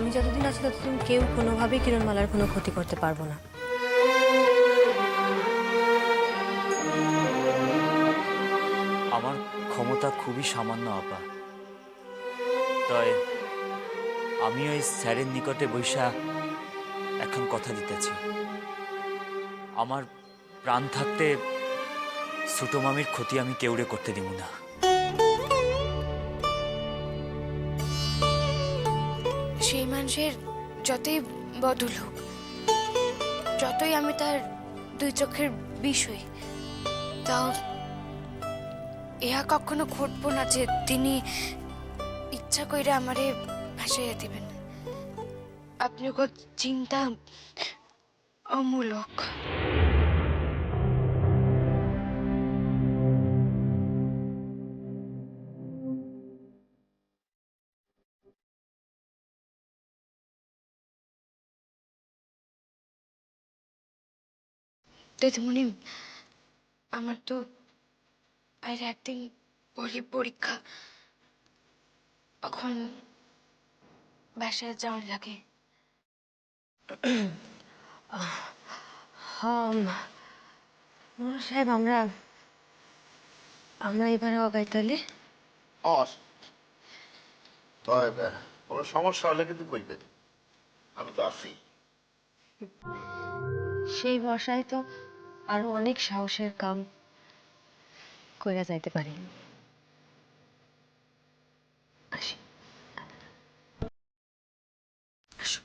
আমি যতদিন আছি ততদিন কেউ কোনোভাবেই কিরণমালার কোনো ক্ষতি করতে পারবো না। আমার ক্ষমতা খুবই সামান্য আপা, তাই আমি ওই স্যারের নিকটে বৈশা এখন কথা দিতেছি। আমার প্রাণ থাকতে ছোট মামির ক্ষতি আমি কেউরে করতে দিব না। সেই মানুষের যতই বদল হোক, যতই আমি তার দুই চোখের বিষয়, তাও ইহা কখনো ঘটবো না যে তিনি ইচ্ছা কইরা আমারে ভাসাইয়া দিবেন। আপনি চিন্তা অমূলক। দিদিমণি, আমার তো আর একদিন পরীক্ষা, এখন বাসায় যাওয়ার লাগে। সাহেব, আমরা এবারে অগাইতালে কোনো সমস্যা হলে কিন্তু কইবে, আমি তো আছি। সেই বর্ষায় তো আরো অনেক সাহসের কাম কইরা যাইতে পারি। আসি। আসো।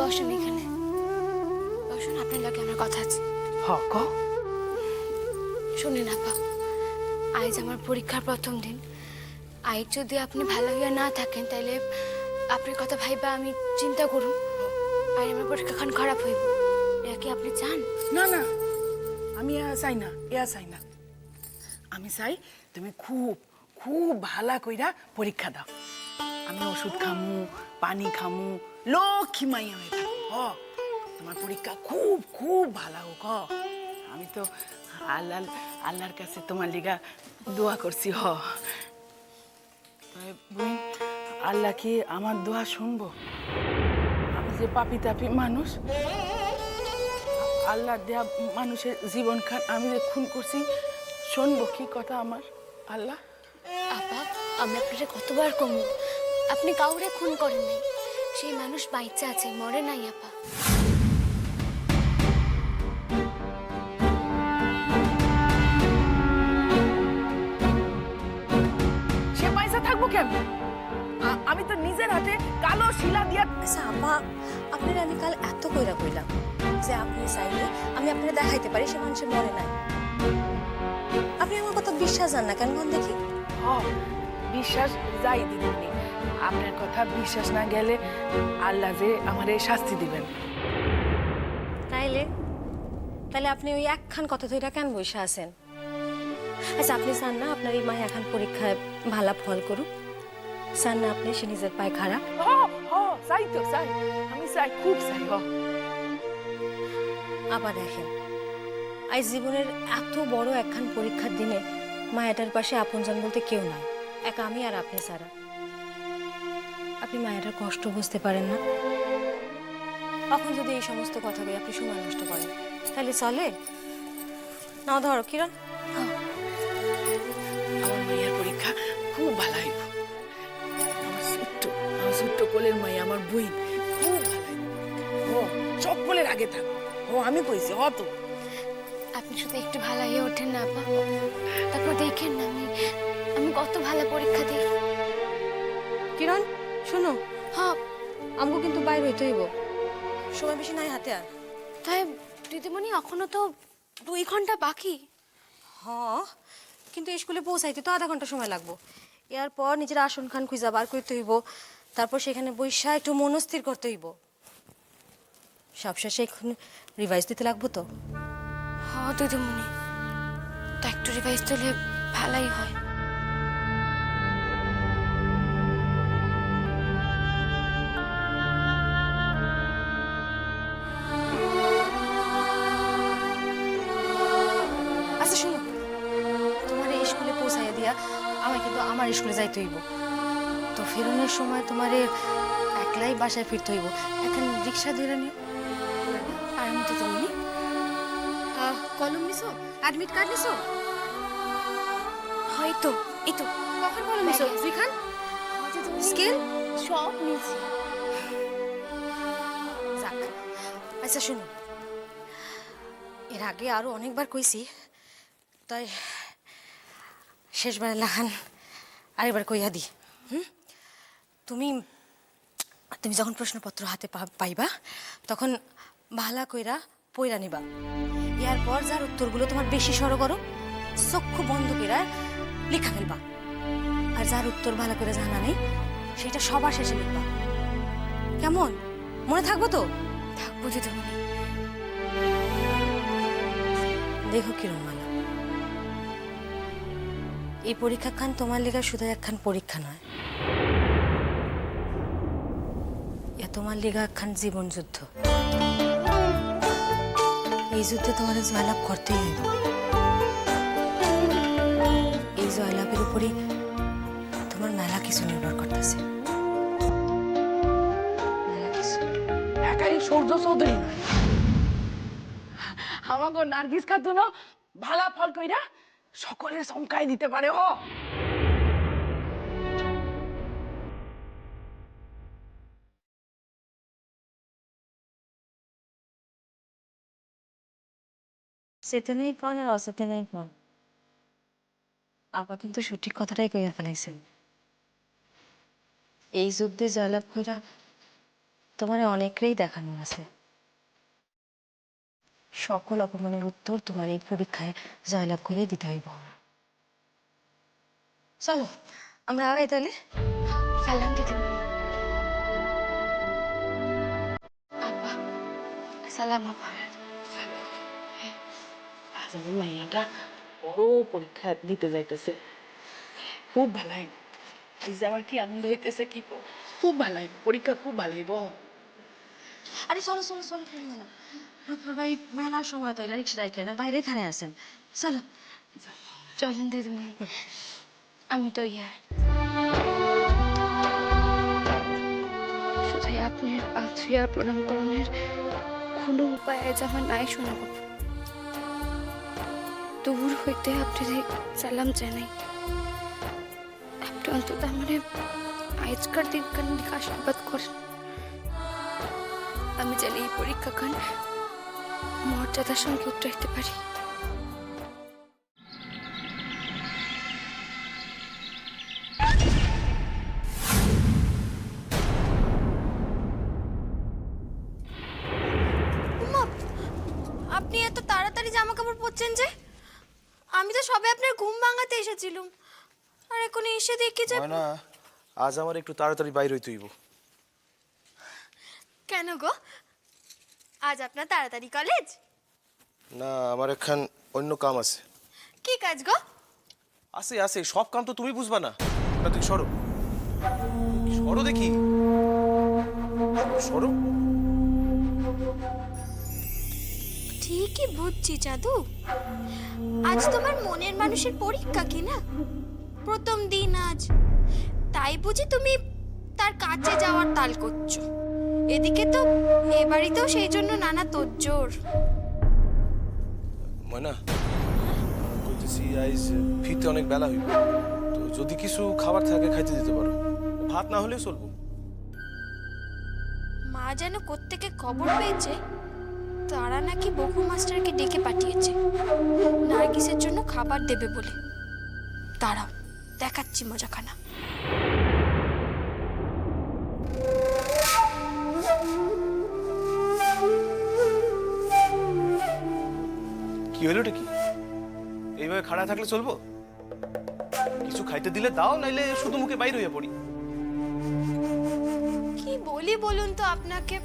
বসেন এখানে, বসুন, আপনার লাগে আমার কথা আছে। শুনেন আপা, আজ আমার পরীক্ষার প্রথম দিন। আজ যদি আপনি ভালো হইয়া না থাকেন তাইলে আপনার কথা ভাইবা আমি চিন্তা করুন, আর আমার পরীক্ষাখান খারাপ হইব। এটা কি আপনি চান? না না, আমি চাই না, চাই না। আমি চাই তুমি খুব খুব ভালো কইরা পরীক্ষা দাও। আমি ওষুধ খামু, পানি খামু, লক্ষ্মী মাইয়া হয়ে থাকবো। তোমার পরীক্ষা খুব খুব ভালো হোক। আমি তো আল্লাহর কাছে তোমার লিগা দোয়া করছি। বোন, আল্লাহ কি আমার দোয়া শুনবো? আমি যে পাপি তাপি মানুষ, আল্লাহ দেয়া মানুষের জীবন খান আমি যে খুন করছি, শুনবো কি কথা আমার আল্লাহ? আপা, আমি আপনাকে কতবার কমু, আপনি কাউরে খুন করেন নাই। সেই মানুষ বাইচা আছে, মরে নাই আপা। সে পয়সা থাকবো কেন? আমি তো নিজের হাতে কালো শিলা দিয়া। আচ্ছা আপা, আপনার আমি কাল এত কইরা কইলাম যে আপনি চাইলে আমি আপনার দেখাইতে পারি সে মানুষের মরে নাই। আপনি আমার কথা বিশ্বাস জান না কেন কোন দেখি? বিশ্বাস যাই দিদিনি, আপনার কথা বিশ্বাস না গেলে আল্লাহ যে আমারে শাস্তি দিবেন। তাইলে আপনি ওই একখান কথা ধইরা কেন বইসা আছেন? আচ্ছা, আপনি চান না আপনার এই মায় এখন পরীক্ষায় ভালো ফল করুক? চান না আপনি সে নিজের পায়ে খাড়া? চাই তো, চাই, আমি চাই, খুব চাই। আবার দেখেন, আজ জীবনের এত বড় একখান পরীক্ষার দিনে মায়াটার পাশে আপনজন বলতে কেউ নাই, একা আমি আর আপনি ছাড়া। আপনি মায়াটার কষ্ট বুঝতে পারেন না? এখন যদি এই সমস্ত কথা বলে আপনি সময় নষ্ট করেন তাহলে চলে না? ধরো কিরণ, আমার মায়ের পরীক্ষা খুব ভালো হইব। আমার ছোট্ট কোলের মাইয়া, আমার বই খুব ভালো হইব। সকলের আগে থাক। আমি কইছি তো। আপনি শুধু একটু ভালো হয়ে ওঠেন না আপা, তারপর দেখেন না আমি কত ভালো পরীক্ষা দিই। কিরণ শোনো, হ্যাঁ আমাকে কিন্তু বাইরে হইতে হইব, সময় বেশি নাই হাতে আর। তাই দিদিমণি, এখনো তো 2 ঘন্টা বাকি। হ্যাঁ, কিন্তু স্কুলে পৌঁছাইতে তো আধা ঘন্টা সময় লাগবো। এরপর নিজের আসন খান খুঁজা বার করতে হইব, তারপর সেখানে বৈশা একটু মনস্থির করতে হইব। সবশেষে এখন রিভাইজ দিতে লাগবো তো। হ্যাঁ দিদিমণি, তো একটু রিভাইজ দিলে ভালোই হয়। আচ্ছা শুনো, তোমার এই স্কুলে পৌঁছাইয়া দিয়া আমার কিন্তু আমার স্কুলে যাইতে হইব। তো ফেরনের সময় তোমারে একলাই বাসায় ফিরতে হইব। এখন রিক্সা ধরে নিও। আর মতো তুমি কলম নিছো? অ্যাডমিট কার্ড নিছো? হয়তো এই তো কখন কলম নিছো? জিখান স্কেল সব নিয়েছি। যাক। আচ্ছা শুনো, এর আগে আরো অনেকবার কইছি, তাই শেষবার লাহান আরেকবার কইয়া দি। তুমি তুমি যখন প্রশ্নপত্র হাতে পাইবা তখন ভালা কইরা পইরা নিবা। ইয়ার পর যার উত্তরগুলো তোমার বেশি সরো করো চক্ষু বন্ধ কইরা লেখা ফেলবা। আর যার উত্তর ভালো করে জানা নেই সেটা সবার শেষে লিখবা। কেমন, মনে থাকবো তো? থাকবো দিদিমণি। দেখো কিরণ মালা, এই পরীক্ষাখান তোমার লেগা শুধু একখান পরীক্ষা নয়, এ তোমার লেগা একখান জীবন যুদ্ধ। এই যুদ্ধে তোমার জয়লাভ করতেই হইব। এই জয়লাভের উপরই তোমার মেলা কিছু নির্ভর করতেছে। মেলা কিছু। একাই সূর্য চৌধুরী নয়, আমাকে নার্গিস খাতুনও ভালা ফল কইরা সকলের চমকাই দিতে পারে। ও সেটা নেই ফল আর অসেতে নেই ফল। আপা কিন্তু সঠিক কথাটাই কইয়া ফেলাইছেন। এই যুদ্ধে জয়লাভ কইরা তোমার অনেকটাই দেখানো আছে। সকল অপমানের উত্তর তোমার এই পরীক্ষায় জয়লাভ করে দিতে হইব। চলো আমরা আগাই তাহলে। সালাম দিদিমণি। আপা সালাম আপা। আজ আমার মাইয়াটা বড় পরীক্ষা দিতে যাইতেছে, খুব ভালো হয়। এই যে আমার কি আনন্দ হইতেছে, কি খুব ভালো হয়, পরীক্ষা খুব ভালো হইব। আরে চলো চলো চলো না, ভাই মেলার সময় তো রিক্সা রাখে না, বাইরে এখানে আছেন। চলো চলেন দিদিমণি, আমি তো ইয়ার শুধু আপনি আত্মীয় প্রণাম করণের কোনো উপায় আজ আমার নাই শোনাব। দূর হইতে আপনি সালাম জানাই। আপনি অন্তত আমার আজকার দিনকার দিকে আশীর্বাদ করেন। আমি জানি এই পরীক্ষা খান মর্যাদার সঙ্গে উত্তরাইতে পারি। আপনি এত তাড়াতাড়ি জামা কাপড় পরছেন যে? আমি তো সবে আপনার ঘুম ভাঙাতে এসেছিলাম, আর এখন এসে দেখি যে না, আজ আমার একটু তাড়াতাড়ি বাইর হইতে হইব। কেন গো, আজ আপনার তাড়াতাড়ি কলেজ? না, আমার একখান অন্য কাম আছে। কি কাজ গো? আছে আছে, সব কাম তো তুমি বুঝবা না। না তুই সরো, সরো দেখি, সরো। ঠিকই বুঝছি চাঁদু, আজ তোমার মনের মানুষের পরীক্ষা কি না? প্রথম দিন আজ, তাই বুঝি তুমি তার কাছে যাওয়ার তাল করছো। এদিকে তো এ বাড়িতেও সেই জন্য নানা তোড়জোড়। ময়না, কইতেছি আজ ফিরতে অনেক বেলা হইব, তো যদি কিছু খাবার থাকে খাইতে দিতে পারো, ভাত না হলেও চলবো। মা যেন কোত্থেকে খবর পেয়েছে তারা নাকি বকু মাস্টারকে ডেকে পাঠিয়েছে নার্গিসের জন্য খাবার দেবে বলে। দাঁড়াও, দেখাচ্ছি মজাখানা। কি হলো এটা? কি এইভাবে খাড়া থাকলে চলবো? কিছু খাইতে দিলে দাও, নাইলে শুধু মুখে বাইর হইয়া পড়ি। কি বলি বলুন তো আপনাকে,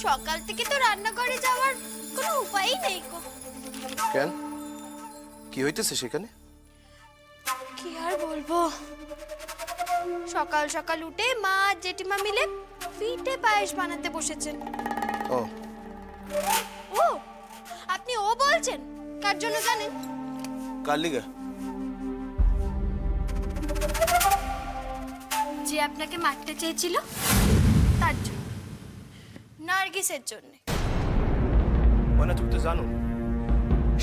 সকাল থেকে তো রান্নাঘরে যাওয়ার কোনো উপায়ই নেই গো। কেন? কি হইতেছে সেখানে? কি আর বলবো, সকাল সকাল উঠে মা আর জেঠিমা মিলে পিঠে পায়েস বানাতে বসেছেন। ও ও, আপনি ও বলছেন? কার জন্য জানেন? কার লিগা? যে আপনাকে মারতে চেয়েছিল তার জন্য, নার্গিসের জন্য। ময়না, তুমি তো জানো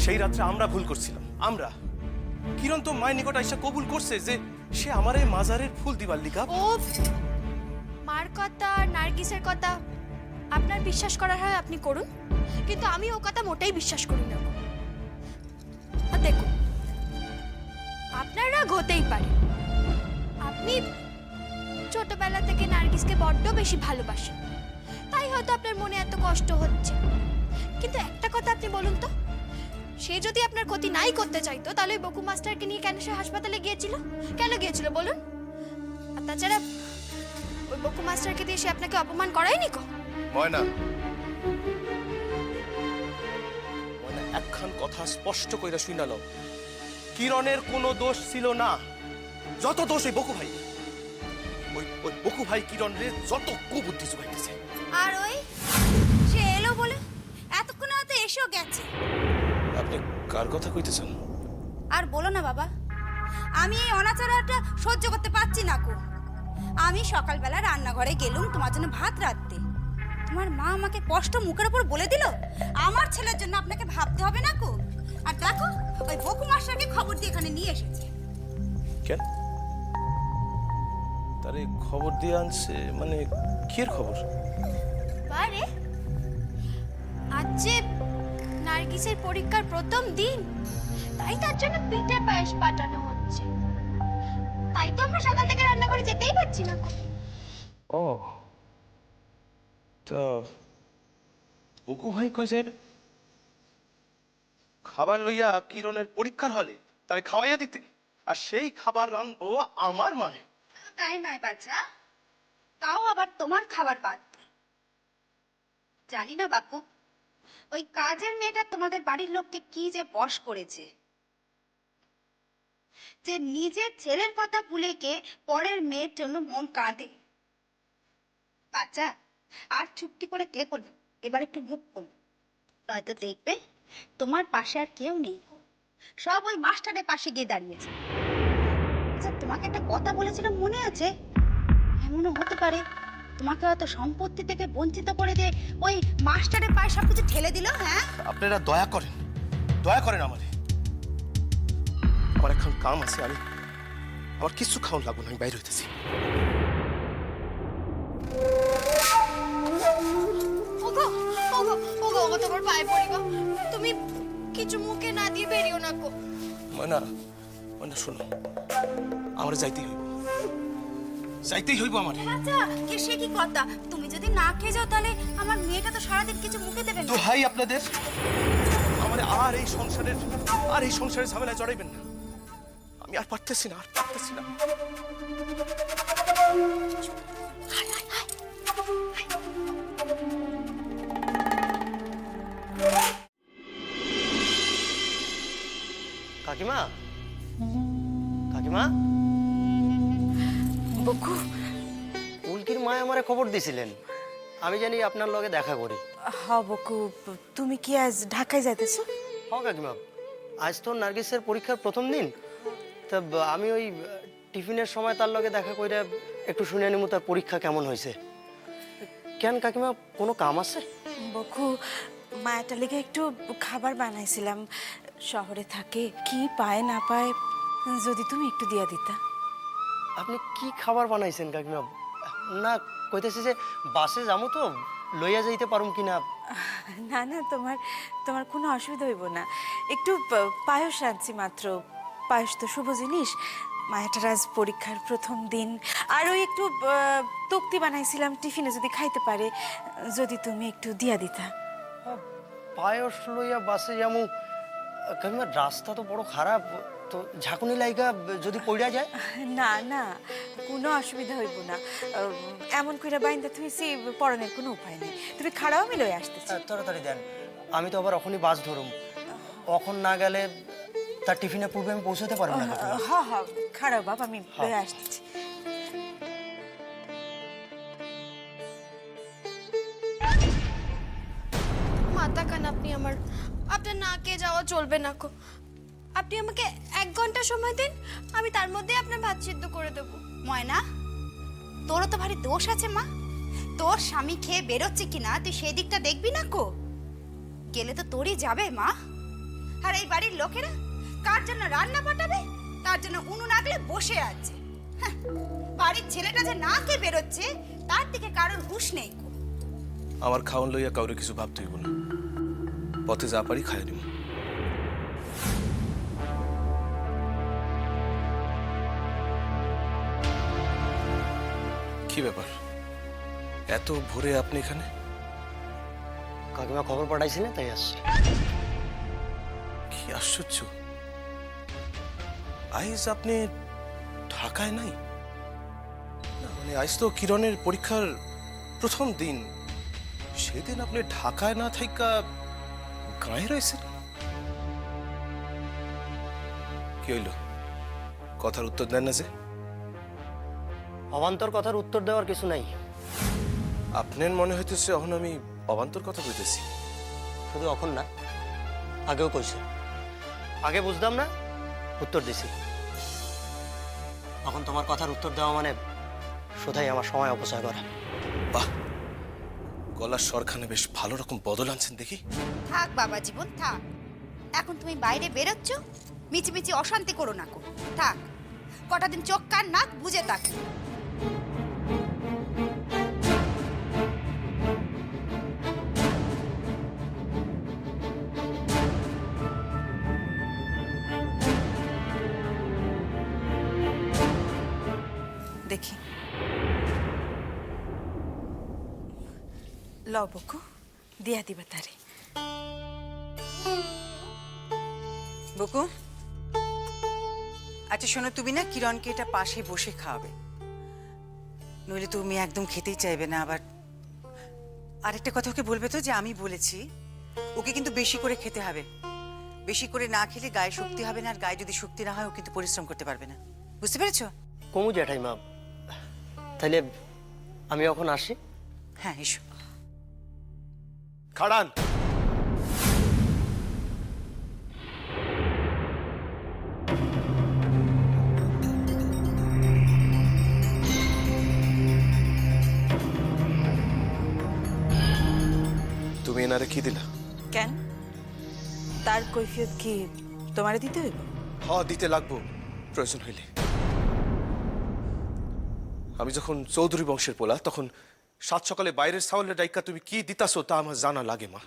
সেই রাত্রে আমরা ভুল করছিলাম। আমরা কিরণ তো মায়ের নিকট আইসা কবুল করছে যে সে আমার এই মাজারের ফুল দিবার লিগা। ও, মার কথা নার্গিসের কথা আপনার বিশ্বাস করার হয় আপনি করুন, কিন্তু আমি ও কথা মোটেই বিশ্বাস করি না। আর দেখুন, আপনার রাগ হতেই পারে, আপনি ছোটবেলা থেকে নার্গিসকে বড্ড বেশি ভালোবাসেন, তাই হয়তো আপনার মনে এত কষ্ট হচ্ছে। কিন্তু একটা কথা আপনি বলুন তো, সে যদি আপনার ক্ষতি নাই করতে চাইতো তাহলে ওই বকু মাস্টারকে নিয়ে কেন সে হাসপাতালে গিয়েছিল? কেন গিয়েছিল বলুন? আর তাছাড়া ওই বকু মাস্টারকে দিয়ে সে আপনাকে অপমান করায়নি কো? ময়না, ময়না, একখান কথা স্পষ্ট কইরা শুইনা লও, কিরণের কোনো দোষ ছিল না, যত দোষ ওই বকু ভাই। ওই বকু ভাই কিরণরে যত কুবুদ্ধি জুগাইতেছে। আর ওই সে এলো বলে এতক্ষণে হয়তো এসেও গেছে। আপনি কার কথা কইতেছেন? আর বলো না বাবা, আমি এই অনাচারটা সহ্য করতে পারছি না কো। আমি সকালবেলা রান্নাঘরে গেলুম তোমার জন্য ভাত রাঁধতে, তোমার মা আমাকে কষ্ট মুখের উপর বলে দিল আমার ছেলের জন্য আপনাকে ভাবতে হবে না কো। আর দেখো ওই বকু মাস্টারকে খবর দিয়ে এখানে নিয়ে এসেছে। কেন তারে খবর দিয়ে আনছে? মানে কির খবর? বারে, আজ যে নার্গিসের পরীক্ষার প্রথম দিন, তাই তার জন্য পিঠে পায়েস পাঠানো হচ্ছে। তাই তো আমরা সকাল থেকে রান্না করে যেতেই পারছি না। ও, তো বকু ভাই কইছে খাবার লইয়া কিরণের পরীক্ষার হলে তাই খাওয়াইয়া দিতে, আর সেই খাবার রানবো আমার মানে। তাই নয় বাচ্চা, তাও আবার তোমার খাবার বাদ। জানি না বাপু, ওই কাজের মেয়েটা তোমাদের বাড়ির লোককে কি যে বশ করেছে, যে নিজের ছেলের কথা ভুলে গিয়ে পরের মেয়ের জন্য মন কাঁদে। বাচ্চা, আর চুপটি করে দেখো না, এবার একটু মুখ খোল, নয়তো দেখবে তোমার পাশে আর কেউ নেই, সব ওই মাস্টারের পাশে গিয়ে দাঁড়িয়েছে। আচ্ছা, তোমাকে একটা কথা বলেছিলাম মনে আছে? এমনও হতে পারে তোমাকে হয়তো সম্পত্তি থেকে বঞ্চিত করে দিয়ে ওই মাস্টারের পায়ে সবকিছু ঠেলে দিল। হ্যাঁ, আপনারা দয়া করেন আমারে। আমার এখন কাম আছে, আমার কিছু খাওয়ান লাগবে না, আমি বাইরে হইতেছি। ওগো ওগো ওগো ওগো, তোমার পায়ে পড়ি গো, তুমি কিছু মুখে না দিয়ে বেরিও না গো। ময়না, শোনো, আমার যাইতেই হইব আমার। আচ্ছা, কে সে কি কথা? তুমি যদি না খেয়ে যাও তাহলে আমার মেয়েটা তো সারাদিন কিছু মুখে দেবে না। দোহাই আপনাদের, আমার আর এই সংসারের ঝামেলায় জড়াইবেন না। আমি আর পারতেছি না। কাকিমা, কাকিমা, বকু, উল্কির মায় আমারে খবর দিছিলেন, আমি জানি আপনার লগে দেখা করি। হ বকু, তুমি কি আজ ঢাকায় যাইতেছো? হ কাকিমা, আজ তো নার্গিসের পরীক্ষার প্রথম দিন, তা আমি ওই টিফিনের সময় তার লগে দেখা কইরা একটু শুনে নিমু তার পরীক্ষা কেমন হয়েছে। কেন কাকিমা, কোনো কাম আছে? বকু, মায়াটার লেগে একটু খাবার বানাইছিলাম, শহরে থাকে, কি পায় না পায়, যদি তুমি একটু দিয়া দিতা। আপনি কি খাবার বানাইছেন কাকিমা? না, কইতেছে যে বাসে যাবো তো, লইয়া যাইতে পারুম কিনা। না না, তোমার তোমার কোনো অসুবিধা হইব না, একটু পায়েস আনছি মাত্র। পায়েস তো শুভ জিনিস, মায়াটার আজ পরীক্ষার প্রথম দিন। আর ওই একটু তক্তি বানাইছিলাম টিফিনে যদি খাইতে পারে, যদি তুমি একটু দিয়া দিতা। পায়স লইয়া বাসে যাবো কাকিমা, রাস্তা তো বড় খারাপ, তো ঝাঁকুনি লাইগা যদি পড়া যায়। না না, কোনো অসুবিধা হইব না, এমন কইরা বাইন্দা থুইছি, পড়ানোর কোনো উপায় নেই। তুমি খাড়াও আমি লই আসতেছি। তাড়াতাড়ি দেন, আমি তো আবার ওখানে বাস ধরুম, অখন না গেলে তার টিফিনের পূর্বে আমি পৌঁছতে পারবো না কাকিমা। হ হ খারাপ বাপ, আমি লয়ে আসতেছি। মাথা কান আপনি আমার, আপনার না কে যাওয়া চলবে না কো। আপনি আমাকে 1 ঘন্টা সময় দিন, আমি তার মধ্যে আপনার ভাত সিদ্ধ করে দেবো। ময়না, তোরও তো ভারী দোষ আছে মা। তোর স্বামী খেয়ে বেরোচ্ছে কিনা তুই সেই দিকটা দেখবি না কো? গেলে তো তোরই যাবে মা। আর এই বাড়ির লোকেরা কার জন্য রান্না পাঠাবে, তার জন্য উনুন আগলে বসে আছে। হ্যাঁ, বাড়ির ছেলেটা যে না খেয়ে বেরোচ্ছে তার দিকে কারোর হুঁশ নেই কো। আমার খাওয়ান লইয়া কাউরে কিছু ভাবতে হইব না, পথে যা পারি খাইয়া নিব। কি ব্যাপার, এত ভোরে আপনি এখানে? কাকিমা খবর পাঠাইছিলেন তাই আসছি। কি আশ্চর্য, আইজ আপনি ঢাকায় নাই? না মানে আইজ তো কিরণের পরীক্ষার প্রথম দিন, সেদিন আপনি ঢাকায় না থাইকা গাঁয়ে রয়েছেন। কি হইল, কথার উত্তর দেন না যে? অবান্তর কথার উত্তর দেওয়ার কিছু নাই। আপনার মনে হইতেছে এখন আমি অবান্তর কথা কইতেছি। শুধু এখন না, আগেও কইছে। আগে বুঝতাম না, উত্তর দিছি। এখন তোমার কথার উত্তর দেওয়া মানে শুধাই আমার সময় অপচয় করা। বাহ, গলার স্বরখানে বেশ ভালো রকম বদল আনছেন দেখি। থাক বাবা জীবন থাক, এখন তুমি বাইরে বেরোচ্ছ, মিচিমিচি অশান্তি করো না কো। থাক, কটা দিন চোখ কান নাক বুঝে থাকো। দেখি লও বকু, দিয়া দিবা তারে। বকু, আচ্ছা শোনো, তুমি না কিরণকে এটা পাশে বসে খাওয়াবে, নইলে তুমি একদম খেতেই চাইবে না। আবার আরেকটা কথা ওকে বলবে তো যে আমি বলেছি, ওকে কিন্তু বেশি করে খেতে হবে। বেশি করে না খেলে গায়ে শক্তি হবে না, আর গায়ে যদি শক্তি না হয় ও কিন্তু পরিশ্রম করতে পারবে না। বুঝতে পেরেছো? কমু জ্যাঠাইমা, তাইলে আমি এখন আসি। হ্যাঁ এসো। খাড়ান, তুমি এনারে কি দিলা? কেন, তার কৈফিয়ত কি তোমারে দিতে হইব? দিতে লাগবো প্রয়োজন হইলে। আমি যখন চৌধুরী বংশের পোলা, তখন সাত সকালে বাইরের ছাওয়ালের ডাইকা তুমি কি দিতাছো তা আমার জানা লাগে মা।